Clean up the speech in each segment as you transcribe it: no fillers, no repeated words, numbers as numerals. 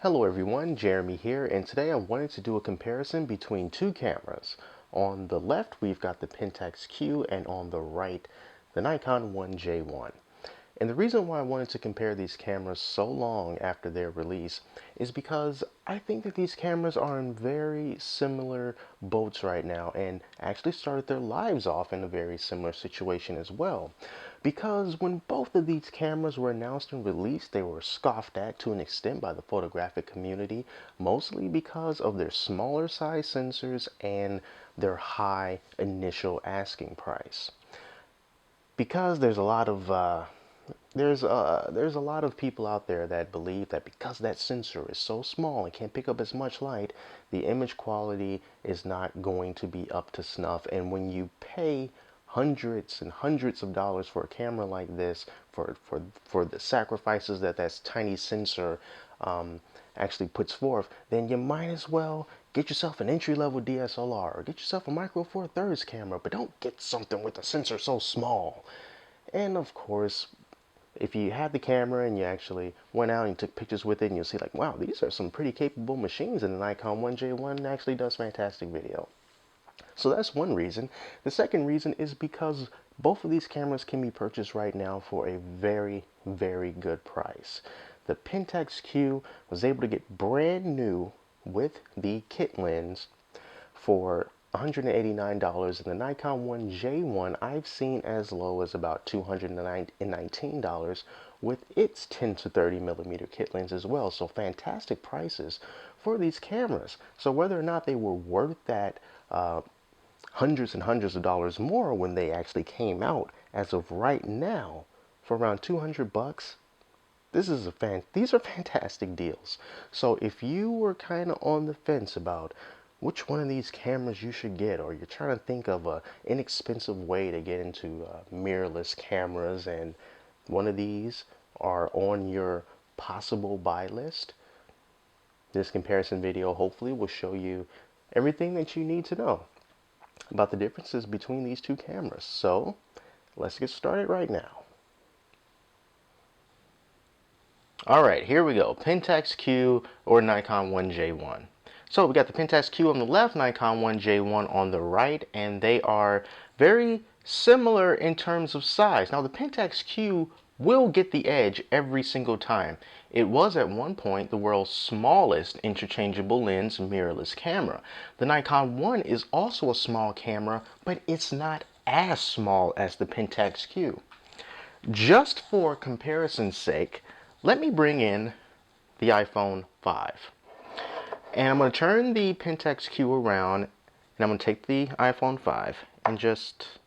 Hello everyone, Jeremy here, and today I wanted to do a comparison between two cameras. On the left we've got the Pentax Q, and on the right the Nikon J1. And the reason why I wanted to compare these cameras so long after their release is because I think that these cameras are in very similar boats right now and actually started their lives off in a very similar situation as well. Because when both of these cameras were announced and released, they were scoffed at to an extent by the photographic community, mostly because of their smaller size sensors and their high initial asking price. Because there's a lot of there's a lot of people out there that believe that because that sensor is so small and can't pick up as much light, the image quality is not going to be up to snuff. And when you pay hundreds and hundreds of dollars for a camera like this, for the sacrifices that tiny sensor actually puts forth, then you might as well get yourself an entry-level DSLR or get yourself a Micro Four Thirds camera, but don't get something with a sensor so small. And of course, if you had the camera and you actually went out and took pictures with it, and you'll see like, wow, these are some pretty capable machines, and the Nikon J1 actually does fantastic video. So that's one reason. The second reason is because both of these cameras can be purchased right now for a very, very good price. The Pentax Q was able to get brand new with the kit lens for $189, and the Nikon J1 I've seen as low as about $219 with its 10 to 30 millimeter kit lens as well. So fantastic prices for these cameras. So whether or not they were worth that hundreds and hundreds of dollars more when they actually came out, as of right now, for around 200 bucks, these are fantastic deals. So if you were kind of on the fence about which one of these cameras you should get, or you're trying to think of an inexpensive way to get into mirrorless cameras, and one of these are on your possible buy list, this comparison video hopefully will show you everything that you need to know about the differences between these two cameras. So let's get started right now. Alright, here we go. Pentax Q or Nikon J1. So we got the Pentax Q on the left, Nikon J1 on the right, and they are very similar in terms of size. Now the Pentax Q will get the edge every single time. It was at one point the world's smallest interchangeable lens mirrorless camera. The Nikon 1 is also a small camera, but it's not as small as the Pentax Q. Just for comparison's sake, let me bring in the iPhone 5. And I'm going to turn the Pentax Q around, and I'm going to take the iPhone 5 and just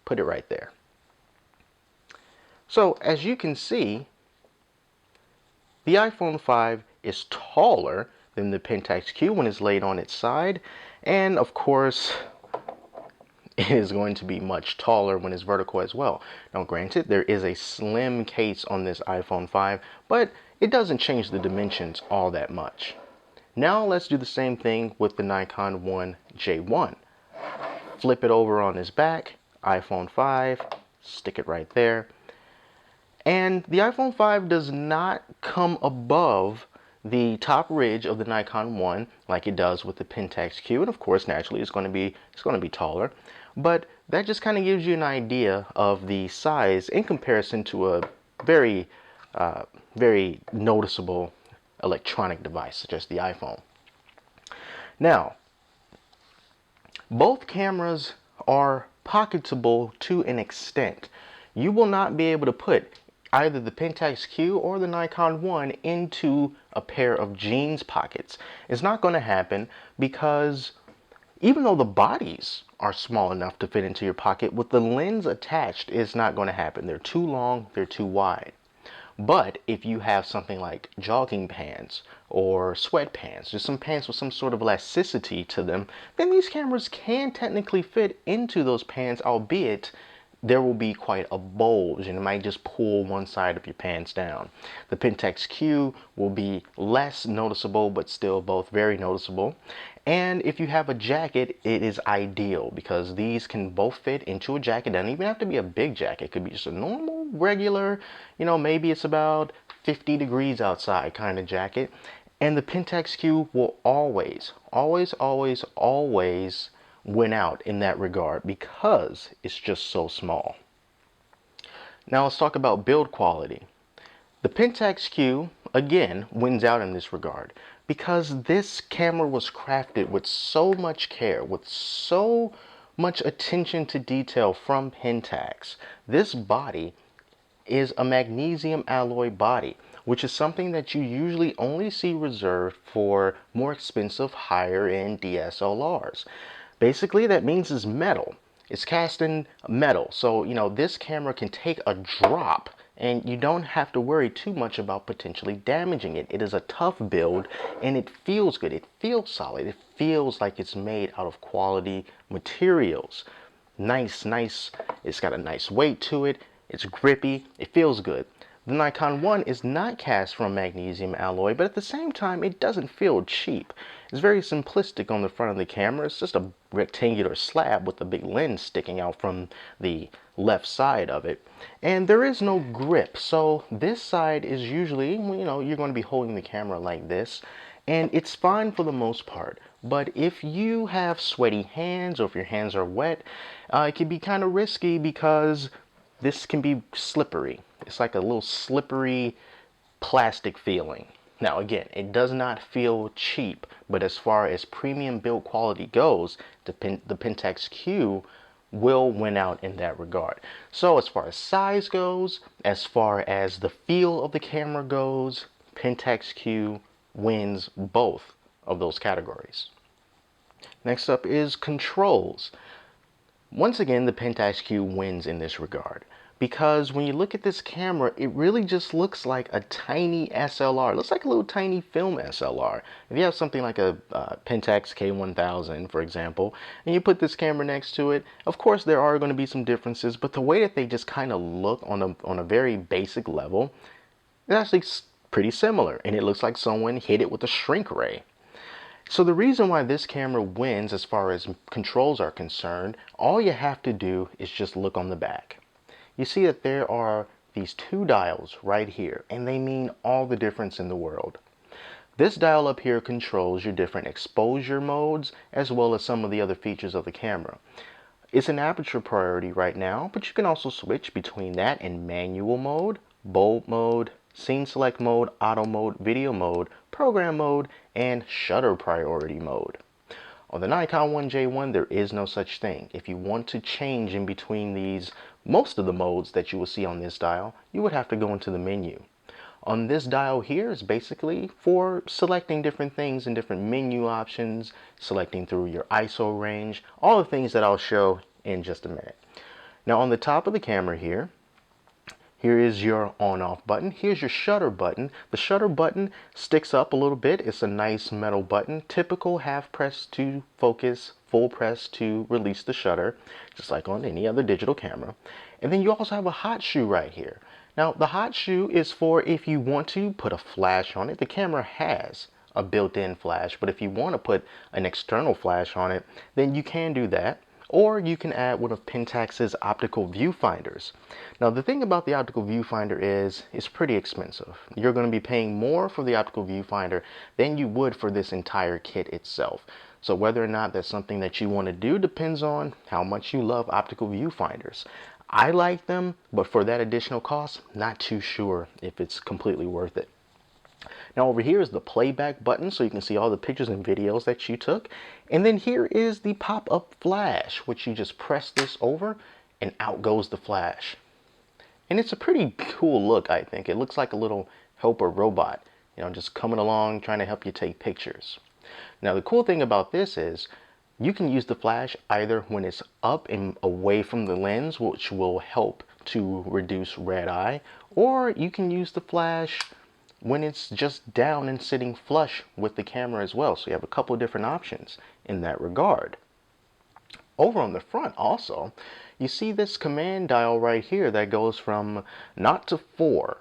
put it right there. So as you can see, the iPhone 5 is taller than the Pentax Q when it's laid on its side, and of course it is going to be much taller when it's vertical as well. Now granted, there is a slim case on this iPhone 5, but it doesn't change the dimensions all that much. Now let's do the same thing with the Nikon J1. Flip it over on his back, iPhone 5, stick it right there. And the iPhone 5 does not come above the top ridge of the Nikon 1 like it does with the Pentax Q, and of course naturally it's going to be taller. But that just kind of gives you an idea of the size in comparison to a very noticeable electronic device such as the iPhone. Now, both cameras are pocketable to an extent. You will not be able to put either the Pentax Q or the Nikon 1 into a pair of jeans pockets. It's not going to happen because even though the bodies are small enough to fit into your pocket, with the lens attached, it's not going to happen. They're too long, they're too wide. But if you have something like jogging pants or sweatpants, just some pants with some sort of elasticity to them, then these cameras can technically fit into those pants, albeit there will be quite a bulge and it might just pull one side of your pants down. The Pentax Q will be less noticeable, but still both very noticeable. And if you have a jacket, it is ideal because these can both fit into a jacket. It doesn't even have to be a big jacket. It could be just a normal, regular, maybe it's about 50 degrees outside kind of jacket. And the Pentax Q will always, always, always, always win out in that regard because it's just so small. Now let's talk about build quality. The Pentax Q, again, wins out in this regard because this camera was crafted with so much care, with so much attention to detail from Pentax. This body is a magnesium alloy body, which is something that you usually only see reserved for more expensive, higher end DSLRs. Basically, that means it's metal. It's cast in metal. So, this camera can take a drop and you don't have to worry too much about potentially damaging it. It is a tough build and it feels good. It feels solid. It feels like it's made out of quality materials. Nice. It's got a nice weight to it. It's grippy. It feels good. The Nikon 1 is not cast from magnesium alloy, but at the same time, it doesn't feel cheap. It's very simplistic on the front of the camera. It's just a rectangular slab with a big lens sticking out from the left side of it. And there is no grip, so this side is usually, you're going to be holding the camera like this, and it's fine for the most part. But if you have sweaty hands or if your hands are wet, it can be kind of risky because this can be slippery. It's like a little slippery plastic feeling. Now again, it does not feel cheap, but as far as premium build quality goes, the Pentax Q will win out in that regard. So as far as size goes, as far as the feel of the camera goes, Pentax Q wins both of those categories. Next up is controls. Once again, the Pentax Q wins in this regard because when you look at this camera, it really just looks like a tiny SLR. It looks like a little tiny film SLR. If you have something like a Pentax K1000, for example, and you put this camera next to it, of course there are going to be some differences, but the way that they just kind of look on a very basic level, it's actually pretty similar, and it looks like someone hit it with a shrink ray. So the reason why this camera wins as far as controls are concerned, all you have to do is just look on the back. You see that there are these two dials right here, and they mean all the difference in the world. This dial up here controls your different exposure modes as well as some of the other features of the camera. It's an aperture priority right now, but you can also switch between that and manual mode, bulb mode, scene select mode, auto mode, video mode, program mode, and shutter priority mode. On the Nikon 1J1, there is no such thing. If you want to change in between these, most of the modes that you will see on this dial, you would have to go into the menu. On this dial here is basically for selecting different things and different menu options, selecting through your ISO range, all the things that I'll show in just a minute. Now on the top of the camera here is your on-off button. Here's your shutter button. The shutter button sticks up a little bit. It's a nice metal button. Typical half press to focus, full press to release the shutter, just like on any other digital camera. And then you also have a hot shoe right here. Now the hot shoe is for if you want to put a flash on it. The camera has a built-in flash, but if you want to put an external flash on it, then you can do that. Or you can add one of Pentax's optical viewfinders. Now the thing about the optical viewfinder is it's pretty expensive. You're going to be paying more for the optical viewfinder than you would for this entire kit itself. So whether or not that's something that you want to do depends on how much you love optical viewfinders. I like them, but for that additional cost, not too sure if it's completely worth it. Now over here is the playback button, so you can see all the pictures and videos that you took. And then here is the pop-up flash, which you just press this over and out goes the flash. And it's a pretty cool look, I think. It looks like a little helper robot, just coming along trying to help you take pictures. Now the cool thing about this is you can use the flash either when it's up and away from the lens, which will help to reduce red eye, or you can use the flash when it's just down and sitting flush with the camera as well. So you have a couple of different options in that regard. Over on the front also, you see this command dial right here that goes from 0 to 4.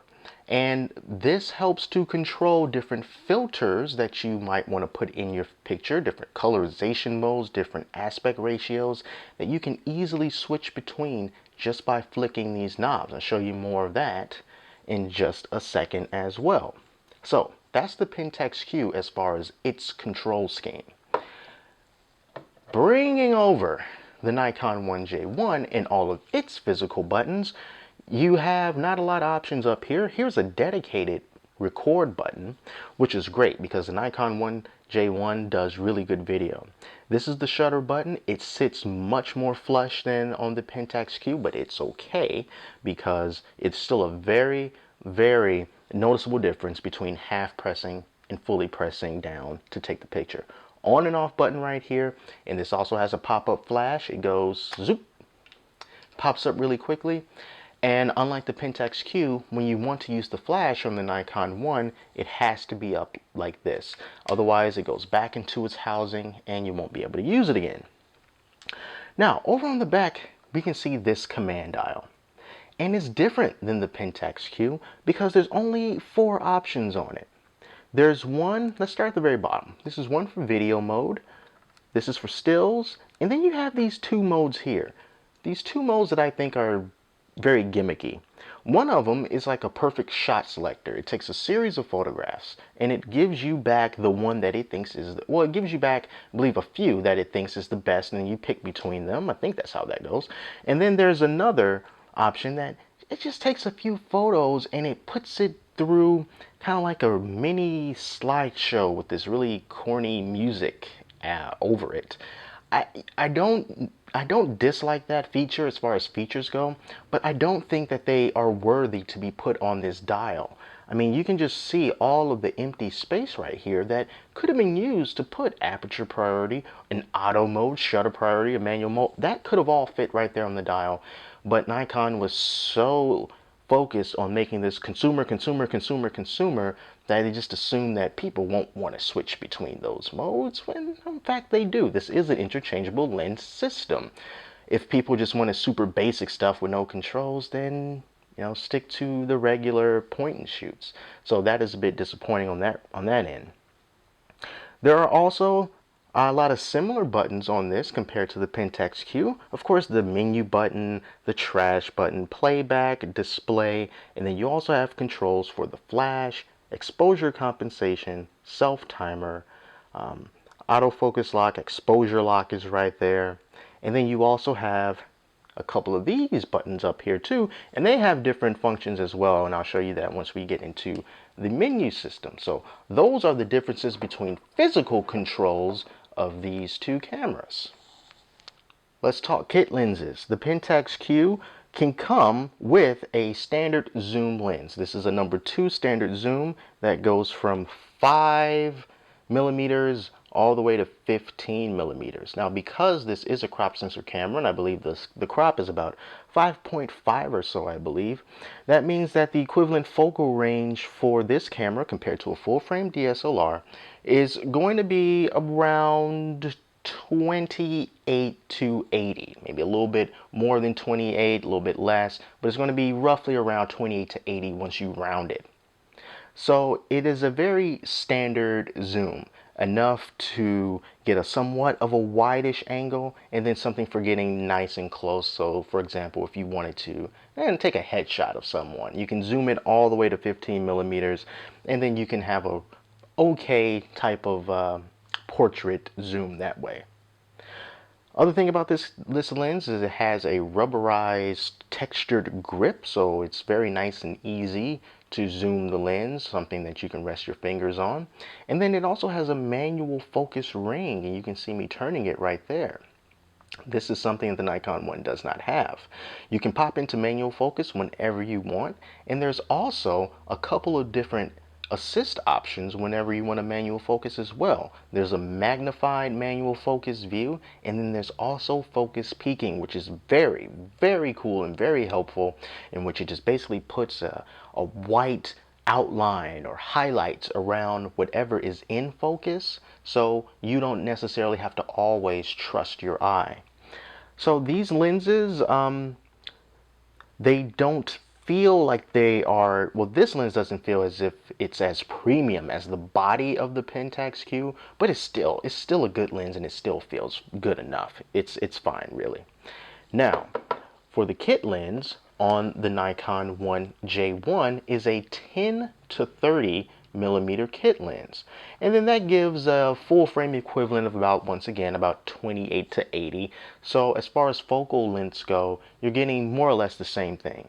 And this helps to control different filters that you might want to put in your picture, different colorization modes, different aspect ratios that you can easily switch between just by flicking these knobs. I'll show you more of that in just a second as well. So That's the Pentax Q as far as its control scheme. Bringing over the Nikon 1J1 and all of its physical buttons, you have not a lot of options up here. Here's a dedicated record button, which is great because the Nikon 1J1 does really good video. This is the shutter button. It sits much more flush than on the Pentax Q, but it's okay because it's still a very, very noticeable difference between half pressing and fully pressing down to take the picture. On and off button right here, and this also has a pop-up flash. It goes zoop, pops up really quickly. And unlike the Pentax Q, when you want to use the flash from the Nikon 1, it has to be up like this. Otherwise, it goes back into its housing and you won't be able to use it again. Now, over on the back, we can see this command dial. And it's different than the Pentax Q because there's only 4 options on it. There's one, let's start at the very bottom. This is one for video mode. This is for stills. And then you have these 2 modes here. These 2 modes that I think are very gimmicky. One of them is like a perfect shot selector. It takes a series of photographs and it gives you back the one that it thinks is, well, it gives you back, I believe, a few that it thinks is the best, and then you pick between them. I think that's how that goes. And then there's another option that it just takes a few photos and it puts it through kind of like a mini slideshow with this really corny music over it. I don't dislike that feature as far as features go, but I don't think that they are worthy to be put on this dial. I mean, you can just see all of the empty space right here that could have been used to put aperture priority, an auto mode, shutter priority, a manual mode. That could have all fit right there on the dial, but Nikon was so focused on making this consumer that they just assume that people won't want to switch between those modes, when in fact they do. This is an interchangeable lens system. If people just want super basic stuff with no controls, then stick to the regular point and shoots. So that is a bit disappointing on that end. There are also a lot of similar buttons on this compared to the Pentax Q. Of course, the menu button, the trash button, playback, display, and then you also have controls for the flash, exposure compensation, self-timer, autofocus lock, exposure lock is right there. And then you also have a couple of these buttons up here too, and they have different functions as well, and I'll show you that once we get into the menu system. So those are the differences between physical controls of these 2 cameras. Let's talk kit lenses. The Pentax Q can come with a standard zoom lens. This is a number 2 standard zoom that goes from 5 millimeters all the way to 15 millimeters. Now, because this is a crop sensor camera, and I believe the crop is about 5.5 or so, I believe, that means that the equivalent focal range for this camera compared to a full frame DSLR is going to be around 28 to 80, maybe a little bit more than 28, a little bit less, but it's going to be roughly around 28 to 80 once you round it. So it is a very standard zoom, enough to get a somewhat of a wide-ish angle, and then something for getting nice and close. So for example, if you wanted to take a headshot of someone, you can zoom it all the way to 15 millimeters, and then you can have a okay type of portrait zoom that way. Other thing about this lens is it has a rubberized textured grip, so it's very nice and easy to zoom the lens, something that you can rest your fingers on. And then it also has a manual focus ring, and you can see me turning it right there. This is something the Nikon 1 does not have. You can pop into manual focus whenever you want, and there's also a couple of different assist options whenever you want a manual focus as well. There's a magnified manual focus view, and then there's also focus peaking, which is very, very cool and very helpful, in which it just basically puts a white outline or highlights around whatever is in focus, so you don't necessarily have to always trust your eye. So these lenses, they don't feel like they are, well, this lens doesn't feel as if it's as premium as the body of the Pentax Q, but it's still a good lens, and it still feels good enough. It's fine, really. Now, for the kit lens on the Nikon 1J1 is a 10 to 30 millimeter kit lens. And then that gives a full frame equivalent of about, once again, about 28 to 80. So as far as focal lengths go, you're getting more or less the same thing.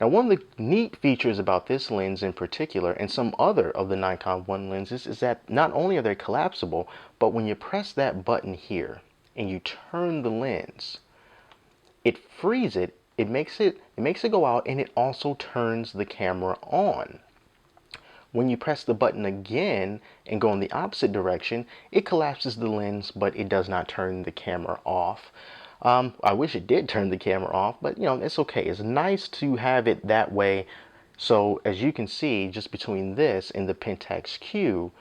Now, one of the neat features about this lens in particular, and some other of the Nikon 1 lenses, is that not only are they collapsible, but when you press that button here and you turn the lens, it frees it, it makes it go out, and it also turns the camera on. When you press the button again and go in the opposite direction, it collapses the lens, but it does not turn the camera off. I wish it did turn the camera off, but you know, it's okay. It's nice to have it that way. So as you can see, just between this and the Pentax Q,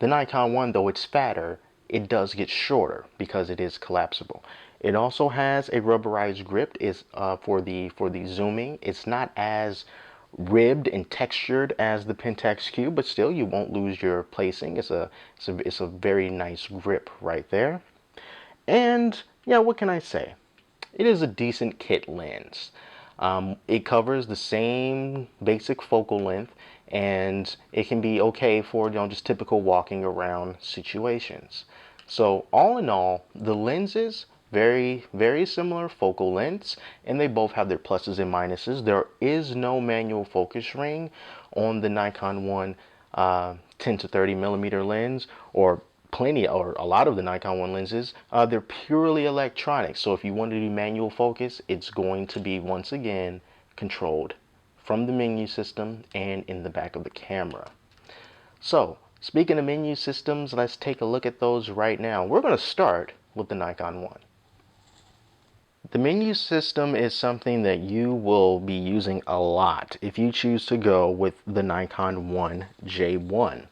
the Nikon 1, though it's fatter, it does get shorter because it is collapsible. It also has a rubberized grip for the zooming. It's not as ribbed and textured as the Pentax Q, but still you won't lose your placing. It's a very nice grip right there. And yeah, what can I say? It is a decent kit lens. It covers the same basic focal length, and it can be okay for, you know, just typical walking around situations. So all in all, the lenses, very similar focal lengths, and they both have their pluses and minuses. There is no manual focus ring on the Nikon 1 10 to 30 millimeter lens, or a lot of the Nikon 1 lenses. They're purely electronic. So if you want to do manual focus, it's going to be, once again, controlled from the menu system and in the back of the camera. So speaking of menu systems, let's take a look at those right now. We're going to start with the Nikon 1. The menu system is something that you will be using a lot if you choose to go with the Nikon 1 J1,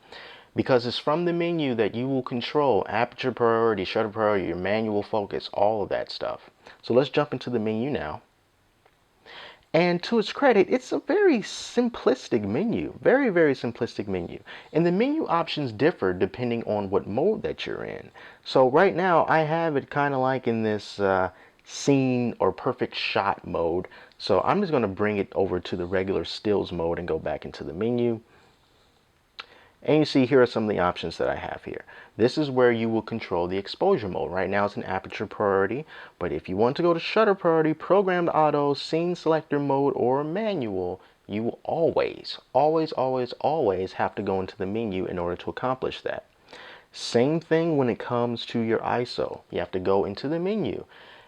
because it's from the menu that you will control aperture priority, shutter priority, your manual focus, all of that stuff. So let's jump into the menu now. And to its credit, it's a very simplistic menu, very simplistic menu. And the menu options differ depending on what mode that you're in. So right now I have it kind of like in this scene or perfect shot mode. So I'm just going to bring it over to the regular stills mode and go back into the menu. And you see, here are some of the options that I have here. This is where you will control the exposure mode. Right now it's an aperture priority, but if you want to go to shutter priority, programmed auto, scene selector mode, or manual, you will always have to go into the menu in order to accomplish that. Same thing when it comes to your ISO. You have to go into the menu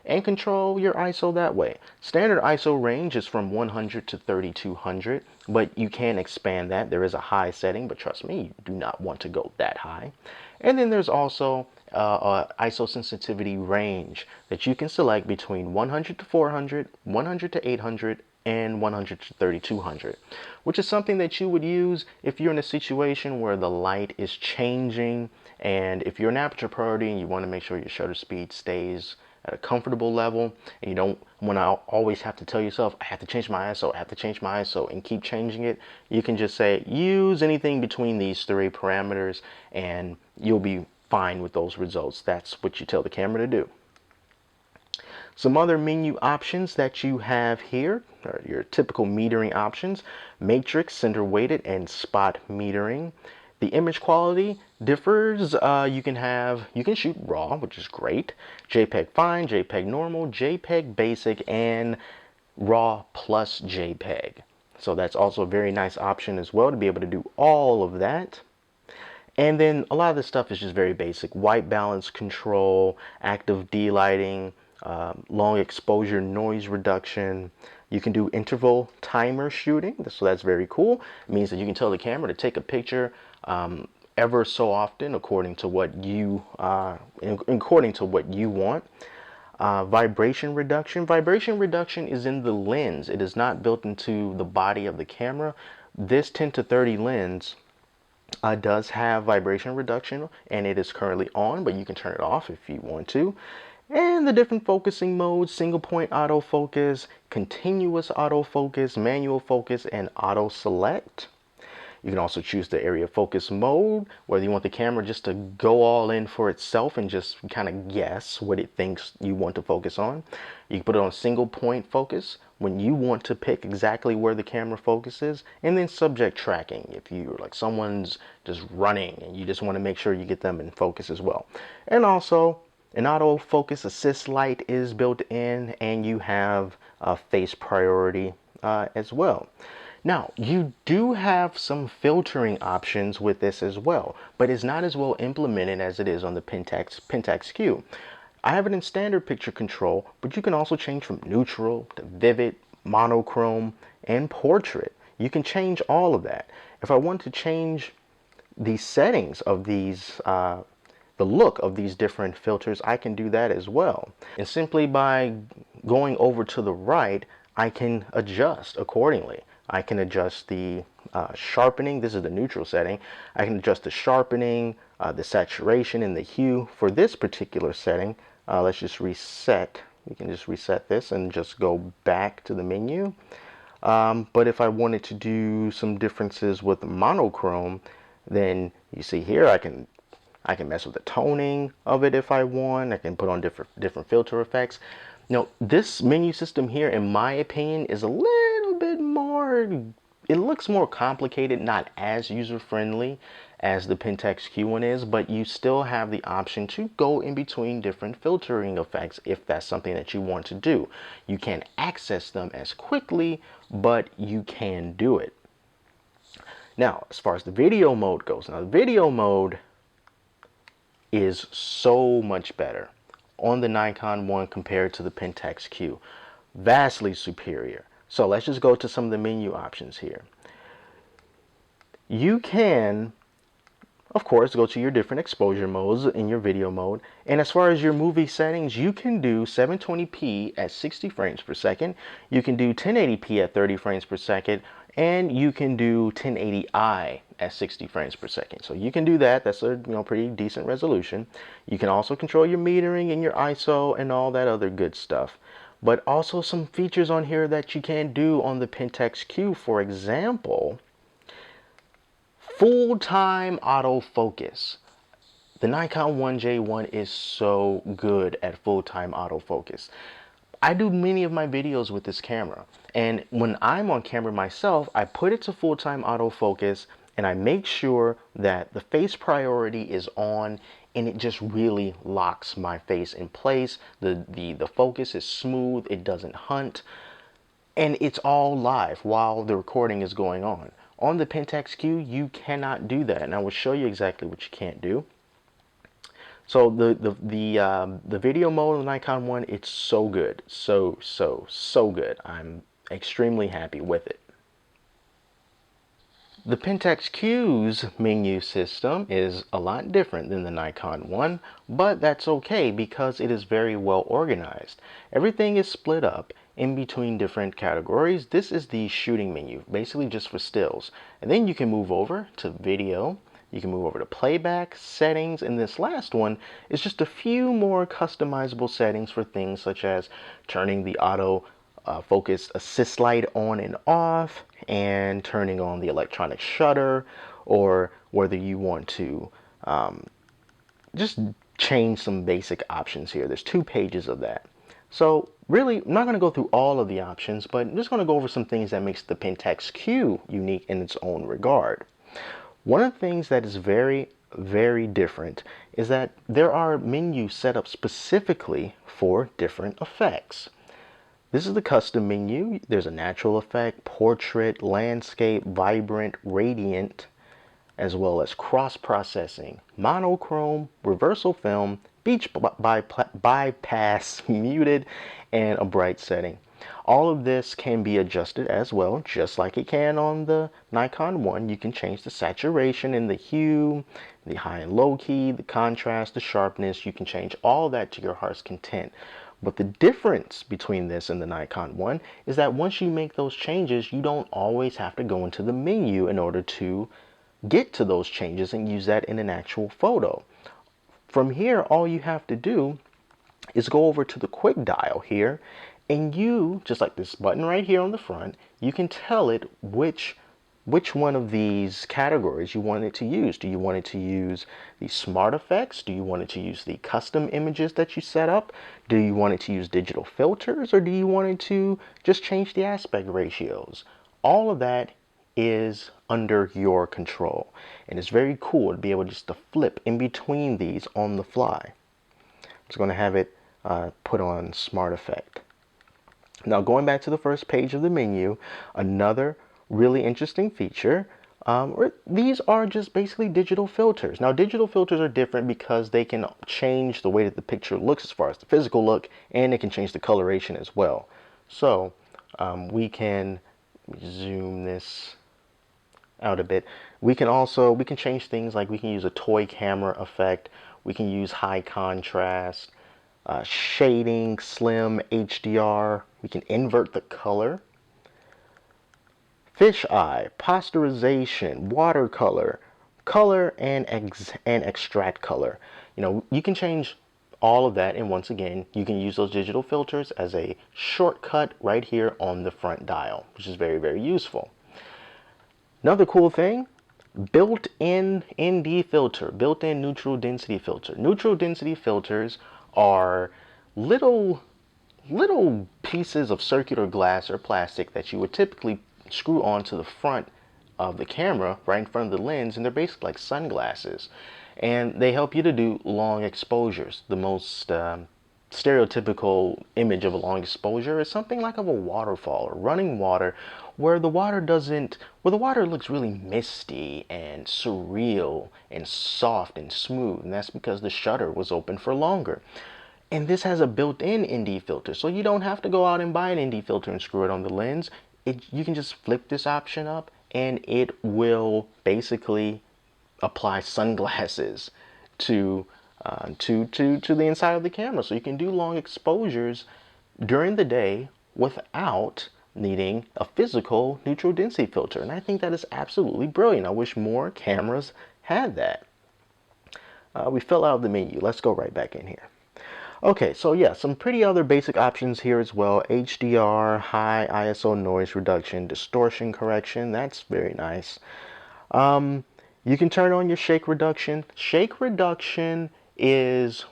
and control your ISO that way. Standard ISO range is from 100 to 3200, but you can expand that. There is a high setting, but trust me, you do not want to go that high. And then there's also ISO sensitivity range that you can select between 100 to 400, 100 to 800, and 100 to 3200, which is something that you would use if you're in a situation where the light is changing, and if you're an aperture priority and you want to make sure your shutter speed stays at a comfortable level, and you don't want to always have to tell yourself, I have to change my ISO, I have to change my ISO, and keep changing it. You can just say, use anything between these three parameters, and you'll be fine with those results. That's what you tell the camera to do. Some other menu options that you have here are your typical metering options: matrix, center weighted, and spot metering. The image quality differs. You can shoot RAW, which is great, JPEG fine, JPEG normal, JPEG basic, and RAW plus JPEG. So that's also a very nice option as well, to be able to do all of that. And then a lot of this stuff is just very basic: white balance control, active D-lighting, long exposure noise reduction. You can do interval timer shooting, so that's very cool. It means that you can tell the camera to take a picture ever so often according to what you want. Vibration reduction. Vibration reduction is in the lens. It is not built into the body of the camera. This 10 to 30 lens does have vibration reduction, and it is currently on, but you can turn it off if you want to. And the different focusing modes: single point autofocus, continuous autofocus, manual focus, and auto select. You can also choose the area focus mode, whether you want the camera just to go all in for itself and just kind of guess what it thinks you want to focus on. You can put it on single point focus when you want to pick exactly where the camera focuses, and then subject tracking if you're like someone's just running and you just want to make sure you get them in focus as well. And also an autofocus assist light is built in, and you have a face priority as well. Now, you do have some filtering options with this as well, but it's not as well implemented as it is on the Pentax Q. I have it in standard picture control, but you can also change from neutral to vivid, monochrome, and portrait. You can change all of that. If I want to change the settings of these, the look of these different filters, I can do that as well. And simply by going over to the right, I can adjust accordingly. I can adjust the sharpening. This is the neutral setting. I can adjust the sharpening, the saturation, and the hue. For this particular setting, let's just reset. We can just reset this and just go back to the menu. But if I wanted to do some differences with monochrome, then you see here I can mess with the toning of it if I want. I can put on different filter effects. Now, this menu system here, in my opinion, is a little bit more, it looks more complicated, not as user-friendly as the Pentax Q one is, but you still have the option to go in between different filtering effects if that's something that you want to do. You can't access them as quickly, but you can do it. Now, as far as the video mode goes, now the video mode is so much better on the Nikon one compared to the Pentax Q. Vastly superior. So let's just go to some of the menu options here. You can, of course, go to your different exposure modes in your video mode. And as far as your movie settings, you can do 720p at 60 frames per second. You can do 1080p at 30 frames per second. And you can do 1080i at 60 frames per second. So you can do that. That's a pretty decent resolution. You can also control your metering and your ISO and all that other good stuff. But also some features on here that you can do on the Pentax Q. For example, full-time autofocus. The Nikon J1 is so good at full-time autofocus. I do many of my videos with this camera, and when I'm on camera myself, I put it to full-time autofocus and I make sure that the face priority is on, and it just really locks my face in place. The focus is smooth, it doesn't hunt, and it's all live while the recording is going on. On the Pentax Q, you cannot do that, and I will show you exactly what you can't do. So the video mode of the Nikon one, it's so good, so good. I'm extremely happy with it. The Pentax Q's menu system is a lot different than the Nikon one, but that's okay because it is very well organized. Everything is split up in between different categories. This is the shooting menu, basically just for stills. And then you can move over to video. You can move over to playback, settings, and this last one is just a few more customizable settings for things such as turning the auto focus assist light on and off, and turning on the electronic shutter, or whether you want to just change some basic options here. There's 2 pages of that. So really, I'm not going to go through all of the options, but I'm just going to go over some things that makes the Pentax Q unique in its own regard. One of the things that is very different is that there are menus set up specifically for different effects. This is the custom menu. There's a natural effect, portrait, landscape, vibrant, radiant, as well as cross-processing, monochrome, reversal film, beach bypass, muted, and a bright setting. All of this can be adjusted as well, just like it can on the Nikon one. You can change the saturation and the hue, the high and low key, the contrast, the sharpness. You can change all that to your heart's content. But the difference between this and the Nikon one is that once you make those changes, you don't always have to go into the menu in order to get to those changes and use that in an actual photo. From here, all you have to do is go over to the quick dial here, and you, just like this button right here on the front, you can tell it which which one of these categories you want it to use. Do you want it to use the smart effects? Do you want it to use the custom images that you set up? Do you want it to use digital filters, or do you want it to just change the aspect ratios? All of that is under your control, and it's very cool to be able just to flip in between these on the fly. I'm just going to have it put on smart effect. Now, going back to the first page of the menu, another really interesting feature, these are just basically digital filters. Now, digital filters are different because they can change the way that the picture looks as far as the physical look, and it can change the coloration as well. So we can zoom this out a bit. We can change things like we can use a toy camera effect. We can use high contrast, shading, slim, HDR. We can invert the color, fisheye, posterization, watercolor, color, and extract color. You know, you can change all of that, and once again, you can use those digital filters as a shortcut right here on the front dial, which is very, very useful. Another cool thing, built-in ND filter, built-in neutral density filter. Neutral density filters are little pieces of circular glass or plastic that you would typically screw onto the front of the camera, right in front of the lens, and they're basically like sunglasses. And they help you to do long exposures. The most stereotypical image of a long exposure is something like of a waterfall or running water, where the water looks really misty and surreal and soft and smooth, and that's because the shutter was open for longer. And this has a built-in ND filter, so you don't have to go out and buy an ND filter and screw it on the lens. You can just flip this option up, and it will basically apply sunglasses to the inside of the camera, so you can do long exposures during the day without needing a physical neutral density filter. And I think that is absolutely brilliant. I wish more cameras had that. We fell out of the menu. Let's go right back in here. Okay, so yeah, some pretty other basic options here as well. HDR, high ISO noise reduction, distortion correction. That's very nice. You can turn on your shake reduction. Shake reduction is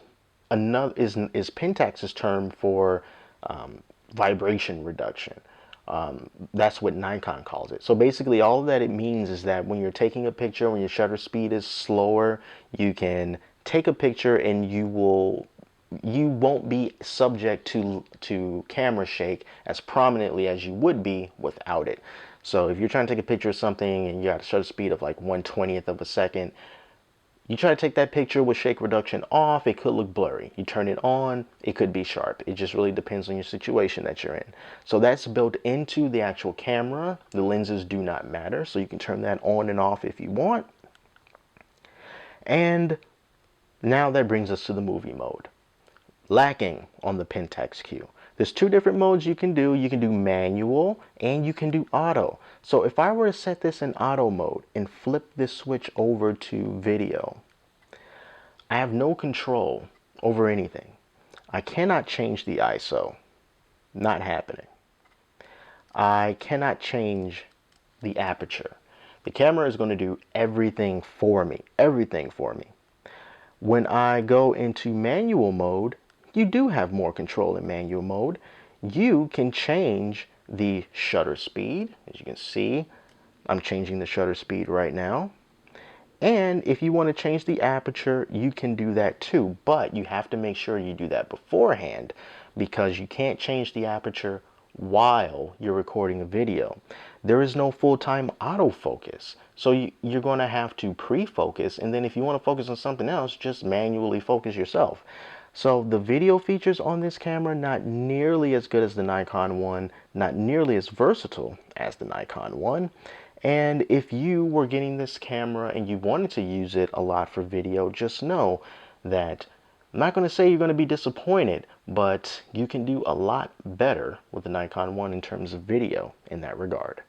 Pentax's term for vibration reduction. That's what Nikon calls it. So basically all that it means is that when you're taking a picture, when your shutter speed is slower, you can take a picture and you won't be subject to camera shake as prominently as you would be without it. So if you're trying to take a picture of something and you got a shutter speed of like 1/20th of a second, you try to take that picture with shake reduction off, it could look blurry. You turn it on, it could be sharp. It just really depends on your situation that you're in. So that's built into the actual camera. The lenses do not matter, so you can turn that on and off if you want. And now that brings us to the movie mode. Lacking on the Pentax Q. There's two different modes you can do. You can do manual and you can do auto. So if I were to set this in auto mode and flip this switch over to video, I have no control over anything. I cannot change the ISO. Not happening. I cannot change the aperture. The camera is going to do everything for me. Everything for me. When I go into manual mode, you do have more control in manual mode. You can change the shutter speed. As you can see, I'm changing the shutter speed right now. And if you want to change the aperture, you can do that too. But you have to make sure you do that beforehand, because you can't change the aperture while you're recording a video. There is no full-time autofocus. So you're going to have to pre-focus, and then if you want to focus on something else, just manually focus yourself. So the video features on this camera, not nearly as good as the Nikon one, not nearly as versatile as the Nikon one. And if you were getting this camera and you wanted to use it a lot for video, just know that I'm not going to say you're going to be disappointed, but you can do a lot better with the Nikon one in terms of video in that regard.